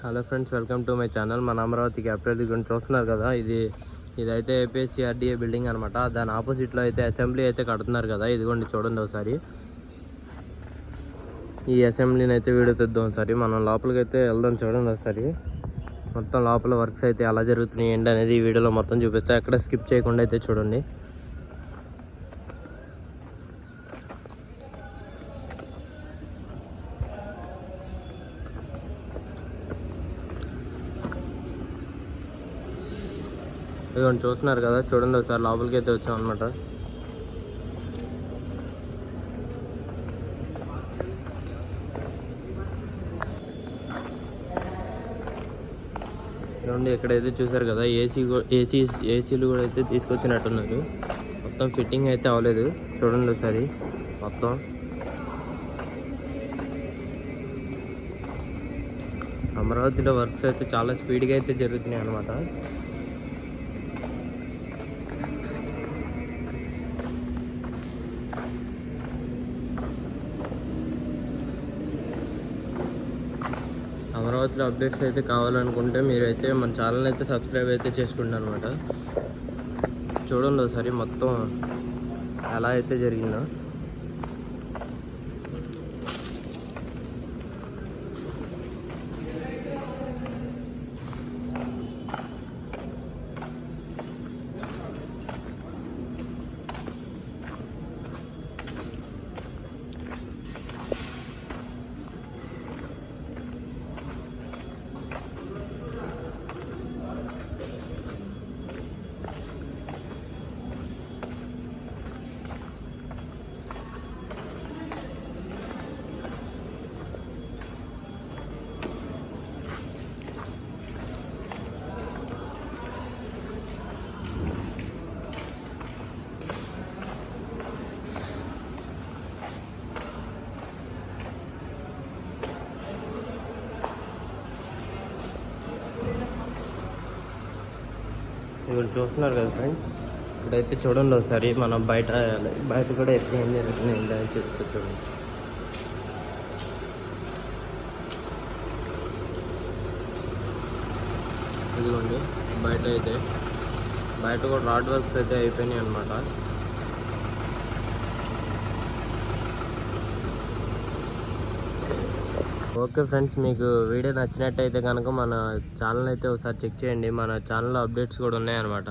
Hello friends, welcome to my channel. మన Amaravati capital గురించి చూస్తున్నారు కదా. ఇదైతే ఏపీఎస్సీఆర్డీఏ బిల్డింగ్ అనమాట. దాని ఆపోజిట్లో అయితే అసెంబ్లీ అయితే కడుతున్నారు కదా. ఇదిగోండి చూడండి ఒకసారి. ఈ అసెంబ్లీని అయితే వీడియో తెద్దాం ఒకసారి. మనం లోపలికి అయితే వెళ్దాం. చూడండి ఒకసారి మొత్తం లోపల వర్క్స్ అయితే ఎలా జరుగుతున్నాయి ఏంటి అనేది ఈ వీడియోలో మొత్తం చూపిస్తా. ఎక్కడ స్కిప్ చేయకుండా అయితే చూడండి. ఇదిగోండి చూస్తున్నారు కదా, చూడండి ఒకసారి. లోపలికి అయితే వచ్చాం అనమాట. చూడండి ఇక్కడైతే చూసారు కదా, ఏసీలు కూడా అయితే తీసుకొచ్చినట్టున్నారు. మొత్తం ఫిట్టింగ్ అయితే అవ్వలేదు. చూడండి ఒకసారి మొత్తం. అమరావతిలో వర్క్స్ అయితే చాలా స్పీడ్గా అయితే జరుగుతున్నాయి అనమాట. అమరావతిలో అప్డేట్స్ అయితే కావాలనుకుంటే మీరైతే మన ఛానల్ అయితే సబ్స్క్రైబ్ అయితే చేసుకుంటాను అనమాట. చూడండి ఒకసారి మొత్తం ఎలా అయితే జరిగిందో. ఇప్పుడు చూస్తున్నారు కదా ఫ్రెండ్స్, ఇప్పుడైతే చూడండి ఒకసారి. మనం బయట కూడా ఎక్కడ ఏం జరుగుతుంది అని చెప్తే చూడండి. ఇదిగోండి బయట కూడా రాడ్ వర్క్స్ అయితే అయిపోయినాయి అనమాట. ఓకే ఫ్రెండ్స్, మీకు వీడియో నచ్చినట్టయితే కనుక మన ఛానల్ అయితే ఒకసారి చెక్ చేయండి. మన ఛానల్లో అప్డేట్స్ కూడా ఉన్నాయన్నమాట.